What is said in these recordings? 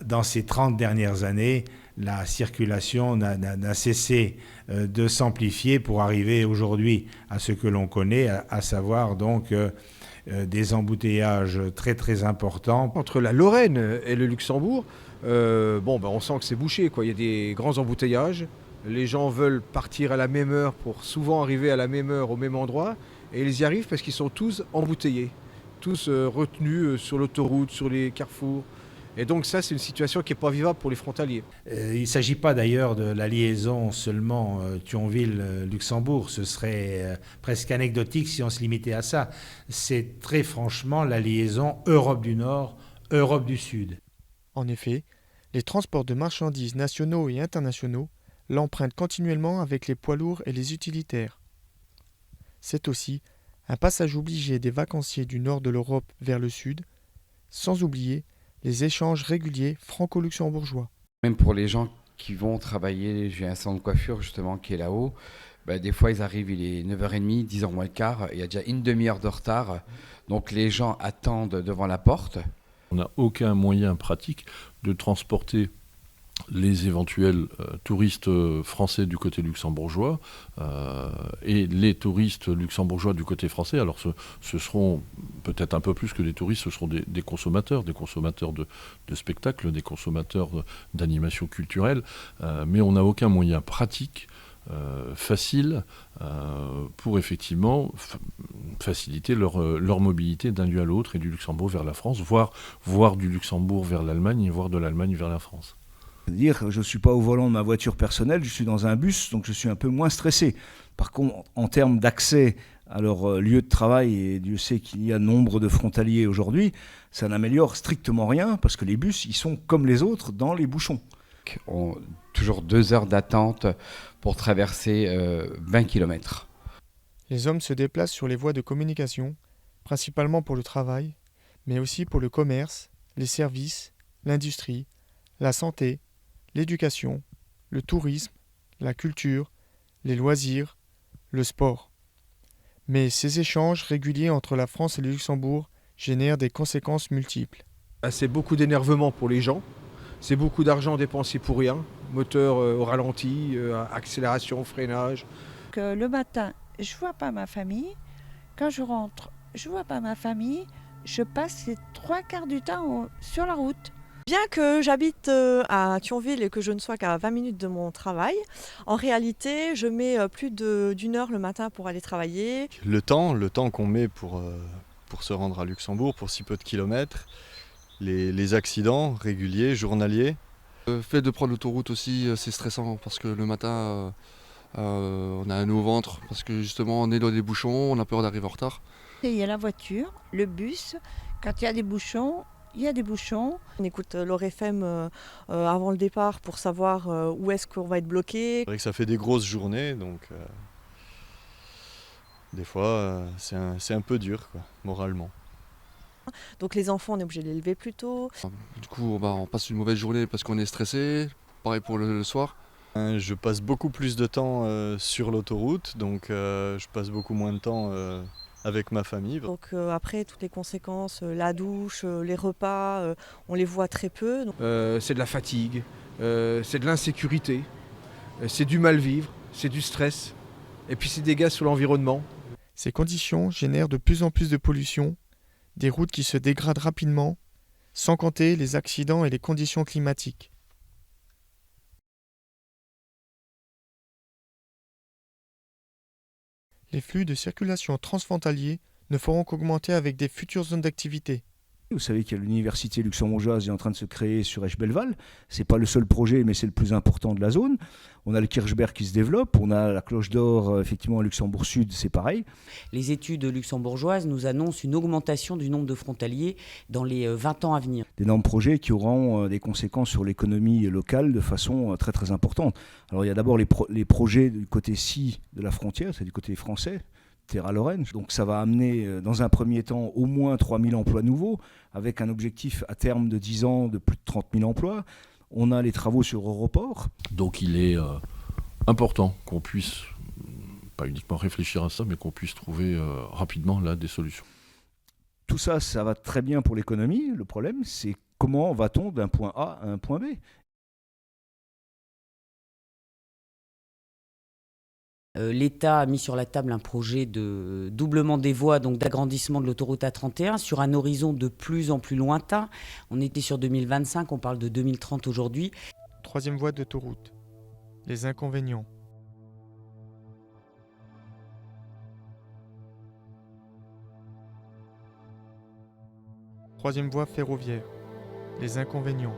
Dans ces 30 dernières années, la circulation n'a cessé de s'amplifier pour arriver aujourd'hui à ce que l'on connaît, à savoir donc des embouteillages très très importants. Entre la Lorraine et le Luxembourg, on sent que c'est bouché, quoi. Il y a des grands embouteillages. Les gens veulent partir à la même heure pour souvent arriver à la même heure au même endroit. Et ils y arrivent parce qu'ils sont tous embouteillés, tous retenus sur l'autoroute, sur les carrefours. Et donc ça, c'est une situation qui n'est pas vivable pour les frontaliers. Il ne s'agit pas d'ailleurs de la liaison seulement Thionville-Luxembourg. Ce serait presque anecdotique si on se limitait à ça. C'est très franchement la liaison Europe du Nord, Europe du Sud. En effet, les transports de marchandises nationaux et internationaux l'empruntent continuellement avec les poids lourds et les utilitaires. C'est aussi un passage obligé des vacanciers du nord de l'Europe vers le sud, sans oublier les échanges réguliers franco-luxembourgeois. Même pour les gens qui vont travailler, j'ai un salon de coiffure justement qui est là-haut, des fois ils arrivent, il est 9h30, 10h moins le quart, il y a déjà une demi-heure de retard, donc les gens attendent devant la porte. On n'a aucun moyen pratique de transporter les éventuels touristes français du côté luxembourgeois et les touristes luxembourgeois du côté français. Alors ce seront peut-être un peu plus que des touristes, ce seront des consommateurs de spectacles, des consommateurs d'animation culturelle, mais on n'a aucun moyen pratique facile pour effectivement faciliter leur mobilité d'un lieu à l'autre et du Luxembourg vers la France, voire du Luxembourg vers l'Allemagne et voire de l'Allemagne vers la France. Dire je ne suis pas au volant de ma voiture personnelle, je suis dans un bus, donc je suis un peu moins stressé. Par contre, en termes d'accès à leur lieu de travail, et Dieu sait qu'il y a nombre de frontaliers aujourd'hui, ça n'améliore strictement rien, parce que les bus, ils sont comme les autres dans les bouchons. Toujours 2 heures d'attente pour traverser 20 km. Les hommes se déplacent sur les voies de communication, principalement pour le travail, mais aussi pour le commerce, les services, l'industrie, la santé, l'éducation, le tourisme, la culture, les loisirs, le sport. Mais ces échanges réguliers entre la France et le Luxembourg génèrent des conséquences multiples. C'est beaucoup d'énervement pour les gens, c'est beaucoup d'argent dépensé pour rien, moteur au ralenti, accélération, freinage. Le matin, je vois pas ma famille, quand je rentre, je vois pas ma famille, je passe les 3/4 du temps sur la route. Bien que j'habite à Thionville et que je ne sois qu'à 20 minutes de mon travail, en réalité, je mets plus d'une heure le matin pour aller travailler. Le temps qu'on met pour se rendre à Luxembourg, pour si peu de kilomètres, les accidents réguliers, journaliers. Le fait de prendre l'autoroute aussi, c'est stressant parce que le matin, on a un nœud au ventre parce que justement on est dans des bouchons, on a peur d'arriver en retard. Il y a la voiture, le bus, quand il y a des bouchons, il y a des bouchons. On écoute l'Or FM avant le départ pour savoir où est-ce qu'on va être bloqué. C'est vrai que ça fait des grosses journées, donc des fois c'est un peu dur, quoi, moralement. Donc les enfants, on est obligé de les lever plus tôt. Du coup, on passe une mauvaise journée parce qu'on est stressé. Pareil pour le soir. Je passe beaucoup plus de temps sur l'autoroute, donc je passe beaucoup moins de temps avec ma famille. Donc après, toutes les conséquences, la douche, les repas, on les voit très peu. C'est de la fatigue, c'est de l'insécurité, c'est du mal-vivre, c'est du stress, et puis c'est des dégâts sur l'environnement. Ces conditions génèrent de plus en plus de pollution, des routes qui se dégradent rapidement, sans compter les accidents et les conditions climatiques. Les flux de circulation transfrontaliers ne feront qu'augmenter avec des futures zones d'activité. Vous savez qu'il y a l'université luxembourgeoise qui est en train de se créer sur Esch-Bellewalle. Ce n'est pas le seul projet, mais c'est le plus important de la zone. On a le Kirchberg qui se développe, on a la Cloche d'Or, effectivement, à Luxembourg-Sud, c'est pareil. Les études luxembourgeoises nous annoncent une augmentation du nombre de frontaliers dans les 20 ans à venir. D'énormes projets qui auront des conséquences sur l'économie locale de façon très très importante. Alors il y a d'abord les projets du côté-ci de la frontière, c'est du côté français, Terra-Lorraine. Donc ça va amener dans un premier temps au moins 3000 emplois nouveaux, avec un objectif à terme de 10 ans de plus de 30 000 emplois. On a les travaux sur Europort. Donc il est important qu'on puisse pas uniquement réfléchir à ça, mais qu'on puisse trouver rapidement là des solutions. Tout ça, ça va très bien pour l'économie. Le problème, c'est comment va-t-on d'un point A à un point B ? L'État a mis sur la table un projet de doublement des voies, donc d'agrandissement de l'autoroute A31 sur un horizon de plus en plus lointain. On était sur 2025, on parle de 2030 aujourd'hui. 3e voie d'autoroute. Les inconvénients. Troisième voie ferroviaire. Les inconvénients.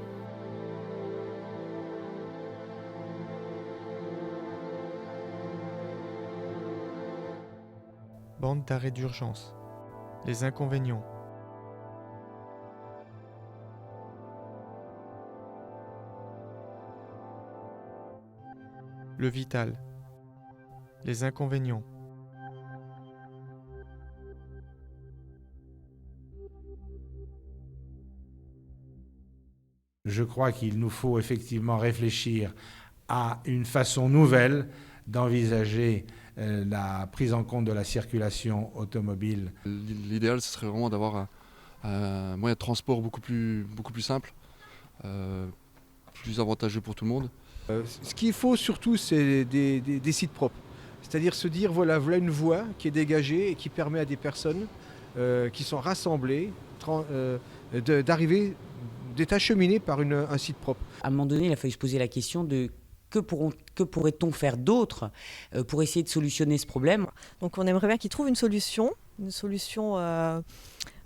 Bande d'arrêt d'urgence. Les inconvénients. Le vital. Les inconvénients. Je crois qu'il nous faut effectivement réfléchir à une façon nouvelle d'envisager la prise en compte de la circulation automobile. L'idéal, ce serait vraiment d'avoir un moyen de transport beaucoup plus simple, plus avantageux pour tout le monde. Ce qu'il faut surtout, c'est des sites propres. C'est-à-dire se dire, voilà une voie qui est dégagée et qui permet à des personnes qui sont rassemblées d'arriver, d'être acheminées par un site propre. À un moment donné, il a fallu se poser la question de que pourrait-on faire d'autre pour essayer de solutionner ce problème. Donc on aimerait bien qu'ils trouvent une solution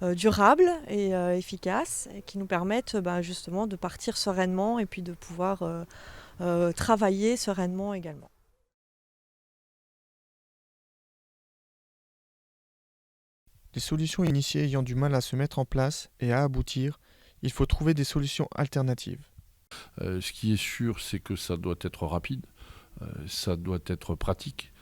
durable et efficace, et qui nous permette justement de partir sereinement et puis de pouvoir travailler sereinement également. Les solutions initiées ayant du mal à se mettre en place et à aboutir, il faut trouver des solutions alternatives. Ce qui est sûr, c'est que ça doit être rapide, ça doit être pratique.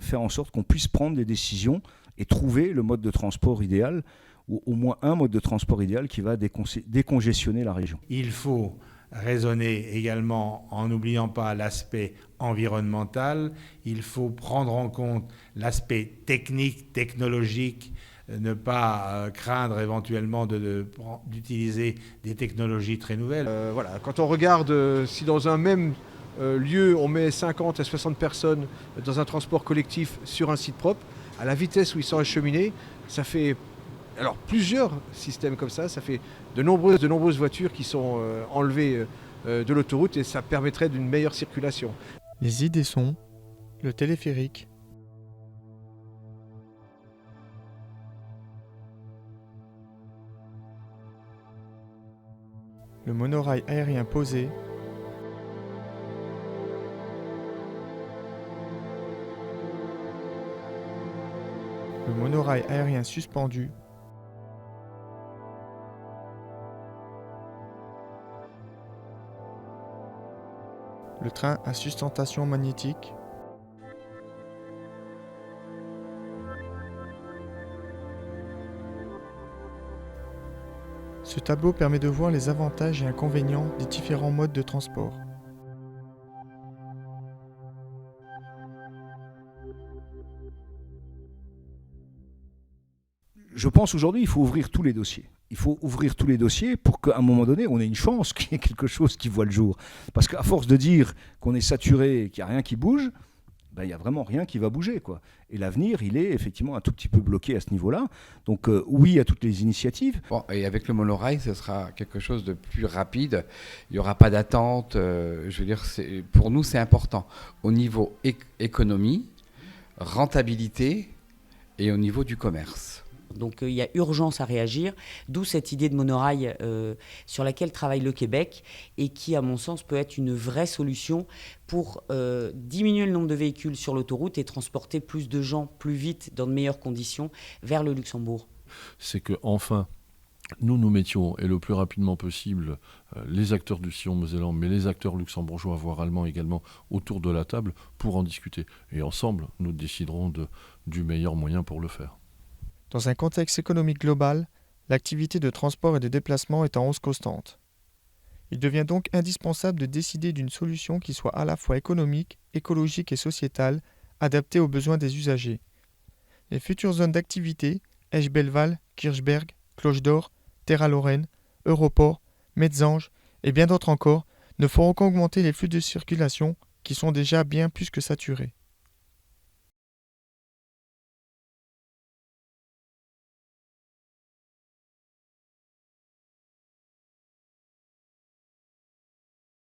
Faire en sorte qu'on puisse prendre des décisions et trouver le mode de transport idéal, ou au moins un mode de transport idéal qui va décongestionner la région. Il faut raisonner également en n'oubliant pas l'aspect environnemental. Il faut prendre en compte l'aspect technique, technologique, ne pas craindre éventuellement d'utiliser des technologies très nouvelles. Quand on regarde si dans un même lieu on met 50 à 60 personnes dans un transport collectif sur un site propre, à la vitesse où ils sont acheminés, ça fait plusieurs systèmes comme ça fait de nombreuses voitures qui sont enlevées de l'autoroute, et ça permettrait d'une meilleure circulation. Les idées sont le téléphérique, le monorail aérien posé, le monorail aérien suspendu, le train à sustentation magnétique, ce tableau permet de voir les avantages et inconvénients des différents modes de transport. Je pense aujourd'hui qu'il faut ouvrir tous les dossiers. Il faut ouvrir tous les dossiers pour qu'à un moment donné, on ait une chance qu'il y ait quelque chose qui voit le jour. Parce qu'à force de dire qu'on est saturé et qu'il n'y a rien qui bouge, il n'y a vraiment rien qui va bouger, quoi. Et l'avenir, il est effectivement un tout petit peu bloqué à ce niveau-là. Donc oui à toutes les initiatives. Bon, et avec le monorail, ce sera quelque chose de plus rapide. Il n'y aura pas d'attente. Je veux dire, pour nous, c'est important. Au niveau économie, rentabilité et au niveau du commerce. Donc il y a urgence à réagir, d'où cette idée de monorail sur laquelle travaille le Québec et qui, à mon sens, peut être une vraie solution pour diminuer le nombre de véhicules sur l'autoroute et transporter plus de gens plus vite, dans de meilleures conditions, vers le Luxembourg. C'est qu'enfin, nous mettions, et le plus rapidement possible, les acteurs du sillon mosellan, mais les acteurs luxembourgeois, voire allemands également, autour de la table pour en discuter. Et ensemble, nous déciderons du meilleur moyen pour le faire. Dans un contexte économique global, l'activité de transport et de déplacement est en hausse constante. Il devient donc indispensable de décider d'une solution qui soit à la fois économique, écologique et sociétale, adaptées aux besoins des usagers. Les futures zones d'activité, Esch-Belleval, Kirchberg, Cloche d'Or, Terra-Lorraine, Europort, Metzange et bien d'autres encore ne feront qu'augmenter les flux de circulation qui sont déjà bien plus que saturés.